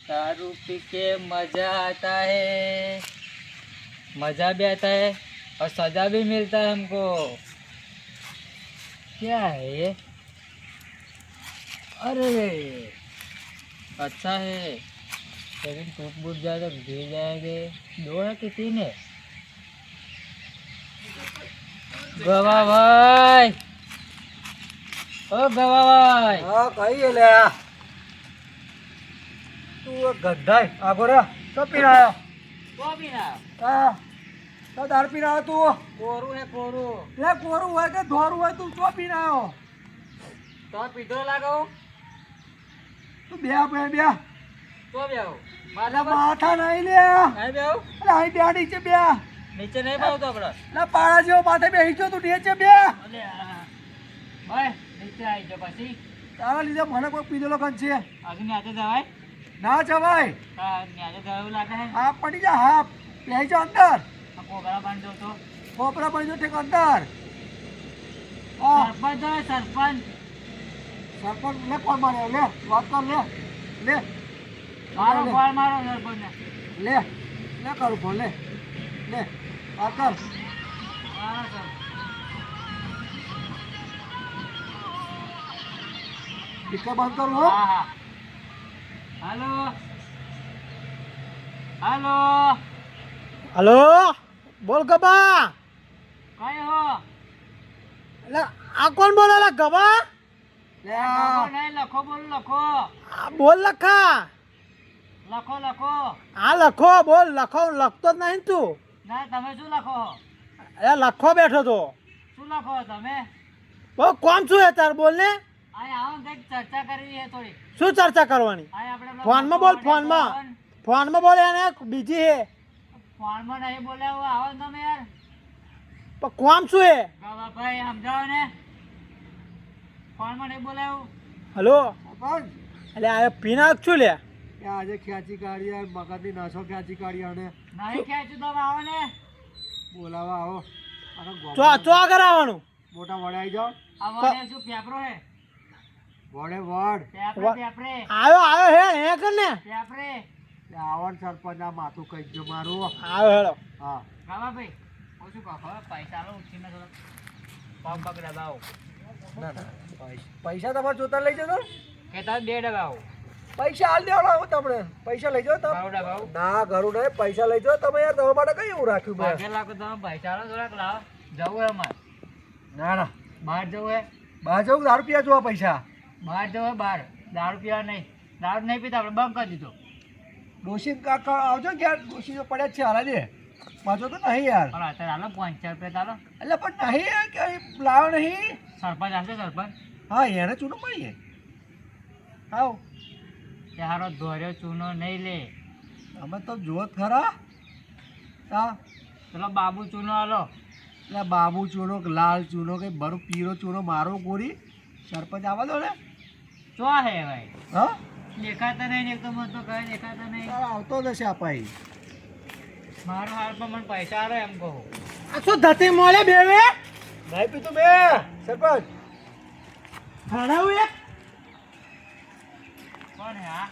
दारू पी के मजा आता है, मजा भी आता है और सजा भी मिलता है हमको। क्या है ये? अरे अच्छा है, लेकिन टूट फूट जाए तो गिर जाएंगे। दो है कि तीन है? गवा भाई, ओ गवा भाई। हाँ कही ले तू गड्ढा है आगो रे तो पी रहा है वो भी ना हाँ तो दारू पी रहा है तू कोरू है कोरू। ये कोरू है के धोरू है तू तो पी रहा हो तो पीधो लागो तू ब्याह पे ब्याह तो भी आओ अरे माथा नहीं ले नहीं भी आओ। अरे आई ब्याह नीचे ब्याह નીચે નહીં પાવ તો આપણે ला पाड़ा जो माथे बेही जो तू नीचे ब्याह અલે ભાઈ નીચે આવી જાવ પછી તારા લીધે મને કોઈ પીધેલો કન છે હજુ ન્યાજે જવાય ના જવાય ન્યાજે જવાય એવું લાગે છે આ પડી જા હા બેહી જા અંદર આ કોબરા બાંધો તો કોપરા પડી જો ઠેક અંદર હા સરપંચ હોય સરપંચ સરપંચ લે કોણ મારે લે વાત કર લે લે મારો ફોન મારો સરપંચ લે લે કરું ફોન લે લે વાત કર મારો સર ટીકા બંધ કરું હો હા હા હાલો હાલો हेलो बोल गबा કઈ હો ला आ कौन बोला ला गबा લખો નહીં લખો બોલ લખો बोल लखा લખો લખો आ लखो बोल लखो लखतो જ નહીં તું ના તમે શું લખો અરે લખો બેઠો તો શું લખો તમે બહુ કોમ શું હે તાર બોલ ને આ આવો કંઈક ચર્ચા કરવી છે થોડી શું ચર્ચા કરવાની આ આપણે ફોનમાં બોલ ફોનમાં બોલે એને બીજી હે ફોનમાં નહીં બોલાવો આવો ને તમે યાર પણ કોમ શું હે ગવા ભાઈ સમજાવો ને ફોનમાં નહીં બોલાવું હલો એટલે આ પીના શું લે આજે ખેંચી કાઢી મગજની નસો ખેંચી કાઢી અને નહીં ખેંચું તમે આવો ને બોલાવા આવો અને ચો ચો આગળ આવવાનું મોટા વડે આવી જાઓ આ વડે શું પેપરો હે વડે વડ પેપરે પેપરે આવ્યો હે હે કર ને પેપરે આવન સરપંચ આ માથું કહી જો મારું આવ્યો હેડો હા ગવા ભાઈ હું શું કહો ખબર પૈસા લો ઉઠીને થોડો પગ પગ દબાવો ના ના પૈસા તમારે જોતા લઈ જતો કે તમે બે દબાવો પૈસા હાલ દેવાના તમને પૈસા લઈ જાઓ તમે ભાવ દબાવો ના ઘરું નહીં પૈસા લઈ જાઓ તમે યાર તમારા માટે કઈ એવું રાખ્યું મેં ભાગે લાગો તમે પૈસા લો થોડાક લાવો જવું હે અમારે ના ના બહાર જવું હે બહાર જવું દારૂ પીવા જોવા પૈસા બહાર જવું હે બહાર દારૂ પીવા નહીં દારૂ નહીં પીતા આપણે બંધ કરી દીધો ડોશી કાકા આવજો કે યાર ડોશી તો પડ્યા જ છે હારા દે પાછો તો નહીં યાર પણ અત્યારે હાલો 500 રૂપિયા ચાલો એટલે પણ નહીં યાર કે લાવ નહીં સરપંચ આવશે સરપંચ હા એને ચૂનો મળીએ આવ તારો ધોર્યો ચૂનો નહીં લે અમે તો જોત ખરા હા પેલો બાબુ ચૂનો હાલો એટલે બાબુ ચૂનો કે લાલ ચૂનો કે બરો પીરો ચૂનો મારો ગોરી સરપંચ આવવા દો ને ચો હે ભાઈ હા દેખાતા નહીં એક તો મને તો કઈ દેખાતા નહીં તારો આવતો જશે અપાઈ મારો હાલ પણ મને પૈસા આવે એમ કહું આ શું ધતે મોલે બેવે નહીં પીતું બે સરપંચ ખડાવું એક કોણ હે આ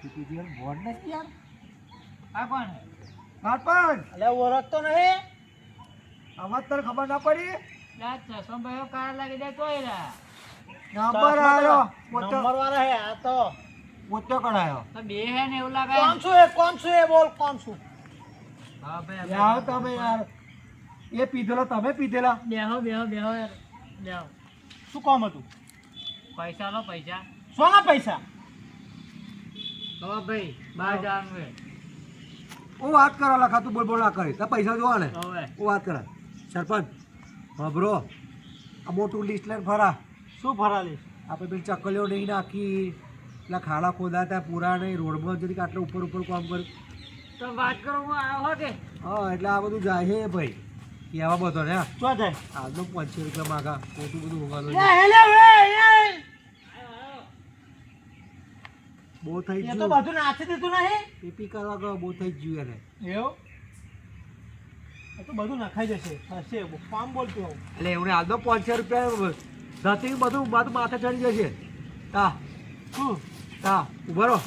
પીતું યાર બોર્ડ નથી યાર આ કોણ હે સરપંચ એટલે ઓળખતો નહીં આમાં તને ખબર ના પડી યાર ચશ્મા ભાઈઓ કાર લાગી જાય તોય રા નંબર આવ્યો મોટો નંબર વાળા હે આ તો મોટો કઢાયો તો બે હે ને એવું લાગે કોણ શું હે બોલ કોણ શું હા ભાઈ આવો તમે યાર એ પીધેલો તમે પીધેલા બેહો બેહો બેહો યાર બેહો શું કામ હતું પૈસા લો પૈસા સોના પૈસા તો ભાઈ બહાર જવાનું હે હું વાત કરો લખા તું બોલ બોલ ના કરી તો પૈસા જોવા ને હવે હું વાત કરે સરપંચ હા બ્રો આ મોટું લિસ્ટ લઈને ફરા શું ફરાલી આપણે પેલી ચકલીઓ નહીં નાખી પેલા ખાડા ખોદાતા પૂરા નહીં રોડમાં જરીક આટલે ઉપર ઉપર કામ કર્યું તો વાત કરો હું આવો કે હા એટલે આ બધું જાય છે ભાઈ કહેવા બધો ને હા શું થાય આજનો 500 રૂપિયા માગા મોટું બધું ઉગાડો હેલે વે બહુ થઈ એ તો ગયું બધું નાખી દીધું નહીં પીપી કરવા ગયો બહુ થઈ ગયું એને એવું એ તો બધું નખાઈ જશે થશે કામ બોલતું આવું એટલે એમને આજનો 500 રૂપિયા ધતી બધું માથે ચડી જશે હા શું હા ઉભા રહો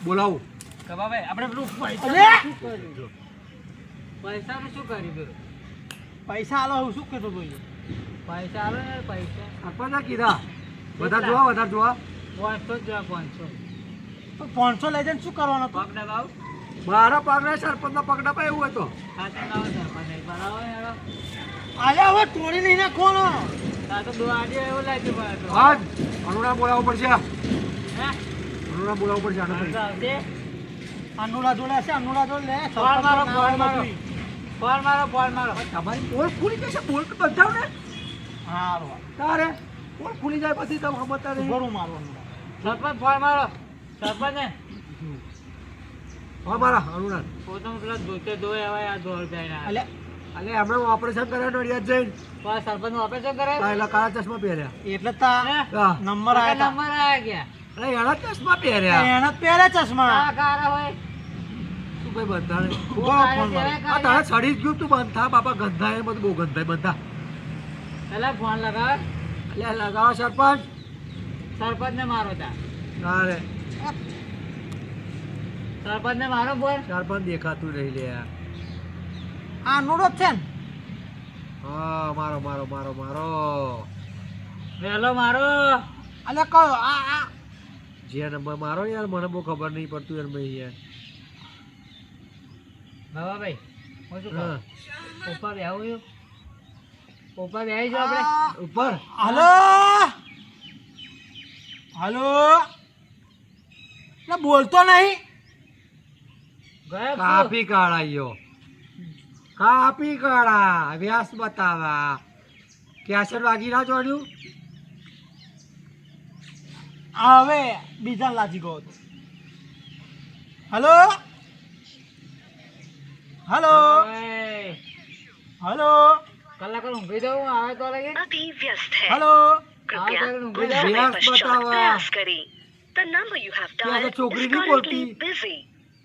બોલાવું કબાભાઈ આપણે પેલું પૈસા અલે! શું કર્યું પૈસાનું શું કર્યું પેલું પૈસા આલો હું શું કહેતો તો પૈસા આવે ને પૈસા આપવાના કીધા વધારે જોવા વધારે જોવા 500 જ જોવા 500 તો 500 લઈ જઈને શું કરવાનો તો પગ દબાવ મારા પગના સરપંચના પગ ડબ્બા એવું હતો ખાતે લાવો સરપંચ એક બરાબર હેડો આલે હવે તોડી નહીં નાખવાનો આ તો દોડી એવું લાગ્યું પડે તો હા અનુરા બોલાવવું પડશે હે અનુરા બોલાવવું પડશે આનો પછી. આવશે અનુરા જોડે હશે અનુરા જોડે લે ફોન મારો સરપંચનું ફોન નામ મારો નથી. ફોન મારો ફોન મારો તમારી પોલ ખુલી જશે પોલ તો બંધાવ ને હારું તારે પોલ ખુલી જાય પછી તમે સમજતા નહીં બરું મારું અનુરા સરપંચ ફોન મારો સરપંચ ને હા મારા અનુરાગ પોતાનું પેલા ધોતે ધોય હવે આ દોડ જાય અલે અલે હમણાં ઓપરેશન કર્યા નડિયાદ જઈને સરપંચ નું ઓપરેશન કરે એટલે કાળા ચશ્મા પહેર્યા એટલે તા હા નંબર આયા નંબર આવ્યા ગયા અરે એના ચશ્મા તા. પહેર્યા એને જ પહેર્યા ચશ્મા આ કારા હોય શું ભાઈ બંધાણે ઉભો કાળા ફોન મારો. જેવા આ તારે સડી જ ગયું તું બંધા બાપા ગંધા એ બધું બહુ ગંધા બંધા પેલા ફોન લગાવ એટલે લગાવો સરપંચ સરપંચ ને મારો તા તારે સરપંચ ને મારો બોલ સરપંચ દેખાતું રહી લે આ અનુરો જ છે ને હા મારો મારો મારો મારો વહેલો મારો અલે કયો આ જે નંબર મારો યાર મને બહુ ખબર નહીં પડતું યાર ભાઈ યાર બાબા ભાઈ હું શું હા. કહું ઉપર બેહું ઉપર બેહી જાવ આપણે ઉપર હાલો હાલો એટલે બોલતો નહીં ગયા કાપી કાઢાયો કાપી કાઢા વ્યાસ બતાવા કેસર વાગી ના જોડ્યું હવે બીજા લાજી ગયો હતો હાલો હાલો ઓય, હાલો કલાક ઊંઘી દઉં આવે તો લાગે अभी व्यस्त है હાલો कृपया हाँ, कुछ तो समय व्यास पश्चात बतावा। प्रयास करें द नंबर यू हैव क्या डायल्ड छोकरी इज नहीं currently बोलती? busy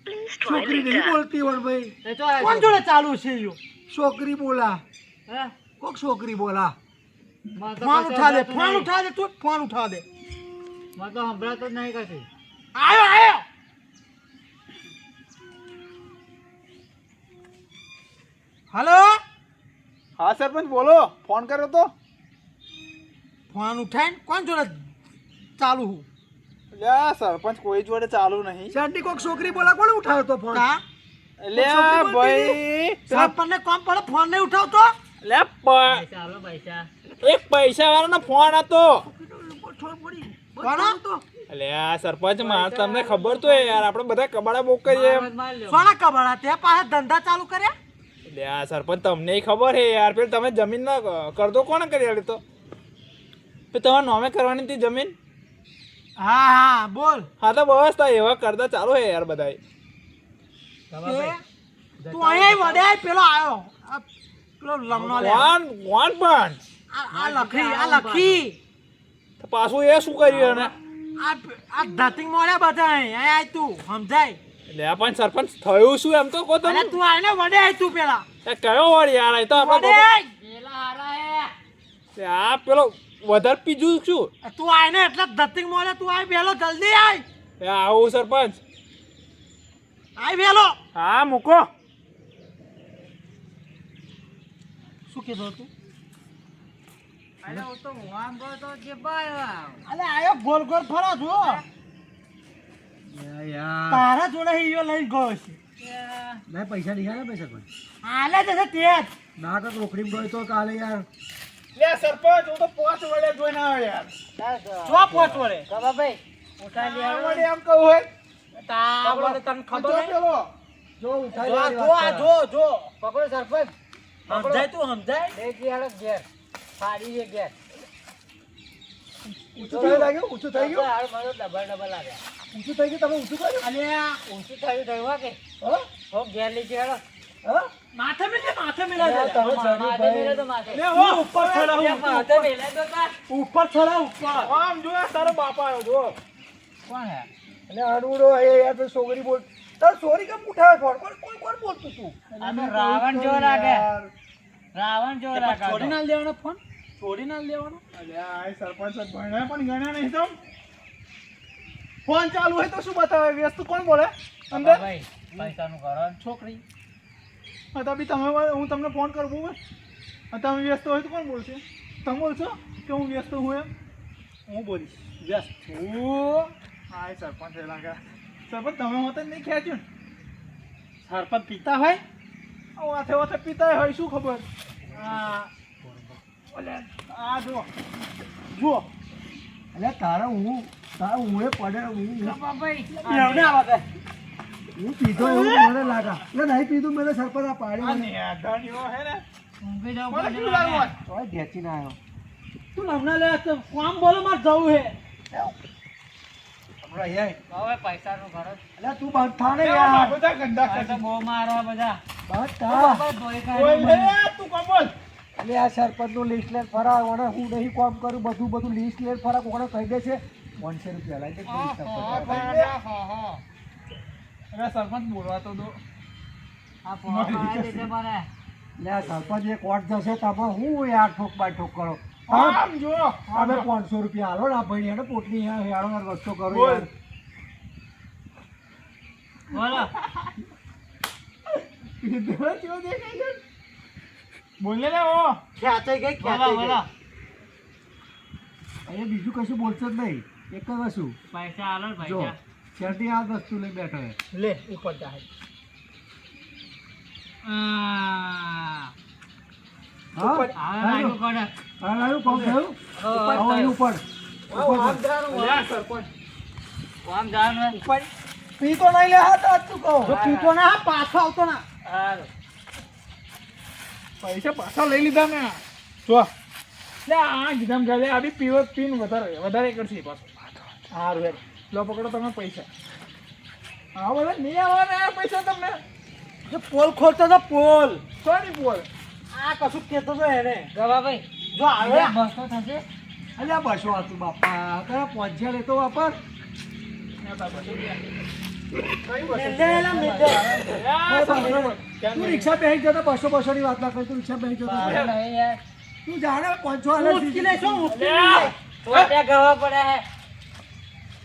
प्लीज ट्राई છોકરી નહીં लेटर બોલતી વણ ભાઈ એ તો આવે કોણ છે. જોડે ચાલુ છે યો છોકરી બોલા હે? કોક છોકરી બોલા મને તો ફોન કશું ઉઠા દે સંભળાતું ફોન નહીં. ઉઠા દે તું ફોન ઉઠા દે મને તો સંભળાતું જ નહીં કશું આયો આયો હાલો હા સરપંચ બોલો ફોન કર્યો તો ફોન ઉઠાઈને કોણ જોડે ચાલુ હું એટલે આ સરપંચ કોઈ જોડે ચાલુ નહીં શાંતિ કોક છોકરી બોલા કોને ઉઠાવ્યો તો ફોન કા એટલે છોકરી આ ભાઈ સરપંચને કોમ પડે ફોન નહીં ઉઠાવતો એટલે પૈસા આલો પૈસા એક પૈસા વાળાનો ફોન હતો કોનો એટલે આ સરપંચ માર તમને ખબર તો હે યાર આપણે બધા કબાડા બહુ કરીએ એમ. મારો જ માર લ્યો. સોના કબાડા તે પાસે ધંધા ચાલુ કર્યા એટલે આ સરપંચ તમને ખબર હે યાર પેલું તમે જમીન ના કરતો કોને કરી આલી તો તમારે નોમે કરવાની હતી જમીન હા હા બોલ હા તો બસ તા એવા કરતા ચાલુ હે યાર બધાય બાબા ભાઈ, તું અહીંયા વડે આય, પેલો આવ્યો આ પેલો લમણો લે કોણ કોણ પણ આ લખી તો પાછું એ શું કર્યું એને આ ધતિંગ મોડ્યા બધા અહીંયા આય તું સમજાય એટલે આ પણ સરપંચ થયું શું એમ તો કહો અરે તમે તું આઈને વડે આય તું પેલા એ કયો વળ યાર આ તો વડે આપણે આય. પેલા હારા હે. આ પેલો વધારે પીજું શું તું આઈને એટલે ધતિંગ મોડે તું આય પેલો જલ્દી આય એ આવું સરપંચ આય પેલો હા મૂકો શું કીધું તું અરે હું તો વામ ગયો તો જે બાય વામ. અલે આયો ગોલ ગોલ ફરો છો યાર તારા જોડે ઈયો લઈ ગયો છે મેં પૈસા નીકળ્યા ને સરપંચ આલે જશે તે જ ના તો રોકડી ગયો તો કાલે યાર લે સરપંચ હું તો 5 વડે જોઈને આવ્યો યાર જો પોચ વડે બાબા ભાઈ ઉઠાઈ આ લે વડે એમ કહું હોય તા વડે તને ખબર નહીં પેલો જો ઉઠાઈ જો આ લેવાની જો વાત આ જો જો પકડો સરપંચ સમજાય તું સમજાય એક યાર ઘેર ફાડી છે ઘેર ઊંચું થઈ લાગ્યું ઊંચું થઈ ગયું હાલ મારો ડબલ ડબલ આવ્યા ઊંચું થઈ ગયું તમે ઊંચું કર્યું અલ્યા ઊંચું થયું થયું હો કે હા હો ઘેર લઈ ગયો હા માથે મિલા યાર, તમે માથે ભાઈ. મેલે તો માથે લે ઓ ઉપર ચડા માથે મેલે તો તાર ઉપર ચડા ઉપર આમ જો તારો બાપા આવ્યો જો કોણ હે અને અનુડો એ યાર તો છોકરી બોલ તાર સોરી કેમ ઉઠાવે ફોન કોણ બોલતું તું આ તો રાવણ જેવો લાગે રાવણ જેવો લાગે આ તો. છોડી ના લેવાનો ફોન છોડી ના લેવાનો અલ્યા આ સરપંચ ભણ્યા પણ ગણ્યા નહીં તો ફોન ચાલુ હોય તો શું બતાવે? વ્યસ્ત કોણ બોલે અંદર? ભાઈ પૈસાનું કરો ને. છોકરી તો બી તમે હું તમને ફોન કરું બરાબર? તમે વ્યસ્ત હોય તો કોણ બોલશે? તમે બોલશો કે હું વ્યસ્ત હું એમ? હું બોલીશ વ્યસ્ત હું. હા સરપંચ લાગે. સરપંચ તમે હોત જ નહીં ખેંચ્યું ને. સરપંચ પીતા હોય વાથે વાથે પીતા હોય શું ખબર? આ જુઓ જુઓ એટલે તારા હું એ પડે એમને આવા દે. હું પીધો એવું મને લાગે. એટલે નહીં પીધું મને સરપંચ આ આ પાડી નેધાણીઓ હે ને ઊંઘી જાઓ કોને પડે કેવું લાગે ને. વાત? તોય ઢેચીને આવ્યો. તું હમણાં લે તો કામ બોલો મારે જવું હે. હમણાં યાર. હવે પૈસાનું કરો. એટલે તું બંધ થા ને આ યાર. બધા ગંદા આ તો કરી. બહુ મારો બધા. બંધ થા. બસ ધોઈ ઓય કાઢો મને. લે તું કોણ બોલ? એટલે આ સરપંચનું લિસ્ટ લઈને ફરા અને હું નહીં કામ કરું બધું લિસ્ટ લઈને ફરા કોને કહી દે છે 500 રૂપિયા લાગે અરે સરપંચ બોલવા તો દો. આ ફોન કરાવી દેજે મને. એટલે આ સરપંચ એક વોટ જશે તમે હું યાર ઠોક બાય ઠોક કરો આમ જો તમે 500 રૂપિયા હાલો ના ભાઈ એને પોટલી હેડો રસ્તો કરો બોલ. યાર બોલો. કેવો દેખાય છે? બોલ ને લે ઓ. ખેંચાઈ ગઈ બોલો ખેંચાઈ બોલો. ગઈ. અહીંયા બીજું કશું બોલશે જ નહીં એક જ વસ્તુ પૈસા આલો ને જો પૈસા. શેરડી આ વસ્તુ લઈને બેઠો છે લે ઉપર જાય. આ. હા હવે લાગ્યું કડક. હા લાવ્યું કોમ થયું આવો અહીં ઉપર લે આ સરપંચ. આમ જવાનું હોય. પી તો નહીં લે હાથ હાથ તું કહો જો પીતો ના પાછો આવતો ના. હારું. પૈસા પાછા લઈ લીધા ને જો લે આ ગીધામ ગાલે આ બી પીવો પીન વધારે કરશે પાછો. હારું હે. લો પકડો તમે પૈસા. હા બોલે નહીં આવવાના પૈસા તમને. જો પોલ ખોલતો તો પોલ. સોરી બોલ. આ કશું કહેતો તો એને. ગવાભાઈ જો આવે બસો થશે. અલ્યા બસો હતું બાપા કયા પહોંચ્યા લેતો વાપર મેલેલા મેલે. તું રિક્ષા બેસી જતો 200 ની વાત ના કરી તું રિક્ષા બેસી જતો નહીં યાર. તું જાણે 500 હાલે ઉચકી લે શું ઉચકી લે. તો ત્યાં ગવા પડે હે.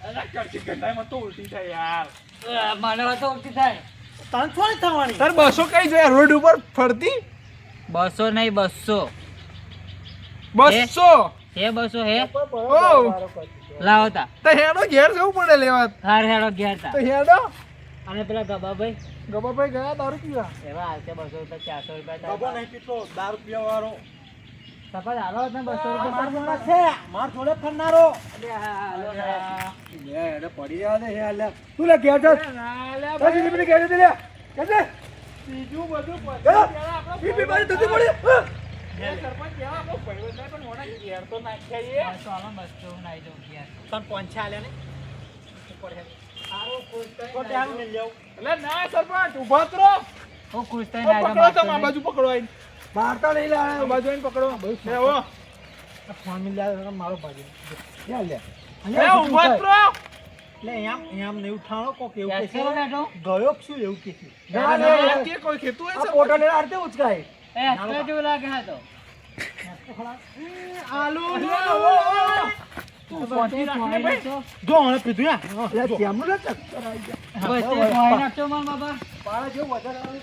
અરે કરતી ગંધાઈમાં તો ઉલટી થાય યાર. મને તો ઉલટી થાય. તને થોડી થવાની. તાર બસો કઈ જાય રોડ ઉપર ફરતી? 200 નહીં 200. 200. હે 200 હે. ઓ લાવો તા. તો હેડો ઘેર જવું પડે લેવા. હાર હેડો ઘેર તા. તો હેડો. અને પેલા ગબાભાઈ ગબાભાઈ ગયા દારૂ પીવા. એવા હાલશે 200 રૂપિયા 400 રૂપિયા બાબો થાય. નહીં પીતો દારૂ પીવા વાળો. સપાટ હાલો ને 200 માર રૂપિયા. જોડે છે. માર જોડે ફરનારો. લે એને પડી જવા દે યાર લે તું લે ઘેર જા ના લે ભાઈ બીજી ઘેર દે લે ઘેર દે બીજું બધું હા? પહેલા આપણો બીજી બાજુ ધોતી પડી હા? સરપંચ જેવા આપણો ભાઈબંધ થાય પણ મોડા ઘેર તો નાખ્યા એ. 200 હાલો 200 હું નાઈ જાઉં ઘેર. તને પંચા આલ્યા ને. ઉપર હે. હારું ખુશ તો થઈને ત્યાં નાઈ મેલ જાઉં. એટલે ના સરપંચ ઊભા જ રહો. જાઉં. હું ખુશ થઈને નાઈ પકડો જાઉં. તમે આ બાજુ પકડો આઈને. મારતા નહીં લે આ બાજુ આઈને પકડો. લે ઓ. આ ફોન મિલ જાય મારો ભાજી. લે લે લે ઊભા જ રહો. એટલે એમ નહીં ઉઠાણો કોક એવું કે કેવું બેઠો? ગયો શું એવું કે છે. ના લે આ કે કોઈ ખેતું હોય આ સરપંચ? પોટો લે આરતે ઉચકાય એ હસતો જેવું લાગે છે તો. આલુ લો. તું પહોંચી રાખને ભાઈ. જો હવે પીધું યા. લે તેમનું લે ચક્કર આવી ગયા બસ તે ધોઈ નાખજો મારા બાબા. પાળા જેવું વધારે આવે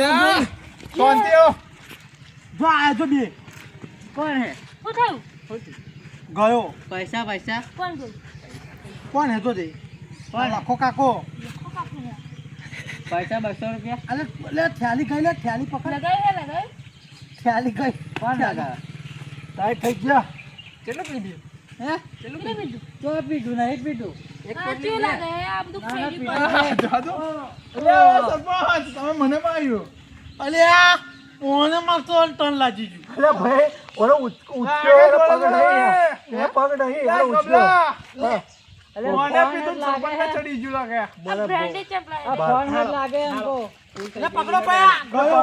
લે શાંતિ હો. જો આ જો બે કોણ હે? ગયો. પૈસા પૈસા કોણ હે તો દે. લાખો કાકો. પૈસા 200 રૂપિયા. અલે લે થેલી ગઈ લે થેલી પકડ. થેલી ગઈ. કોણ લાગે? ટાઈટ થઈ ગયા કેટલું પીધું? હે? તો પીધું નહીં પીધું. એક પોટલી લે. જાદુ. લે સરપંચ તમે મને માર્યો. અલે આ ઓને મારતો ટન લાજી ગયું. અરે ભાઈ ઓલો ઉચક્યો એને પગ નહીં યાર. એને પગ નહીં યાર ઉચક્યો હા અલે ફોન ફોન આપી તો જ લાગે સંબંધમાં હે. ચડી ગયું લાગે આ ફોન જ લાગે हमको એટલે પકડો પયા ગયો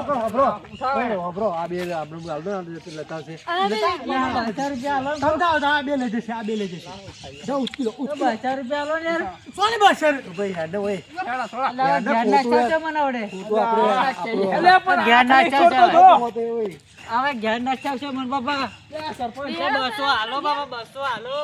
હબરો આ બે આપણે હાલ દો ને લેતા છે 2000 રૂપિયા આલો સમજાવો તો આ બે લઈ જશે આ બે લઈ જશે જાઓ ઉચકી લો 2000 રૂપિયા આલો ને યાર સોની બસ સર ભાઈ હેડે ઓય ચાલો થોડા અલા ઘેર ના ચાચા મને આવડે તો આપણે એટલે પણ ઘેર ના છોડતો ચાચા તો. તો ઓય હવે ઘેર ના ચાચા મને બાપા સરપંચ 200 હાલો બાબા 200 હાલો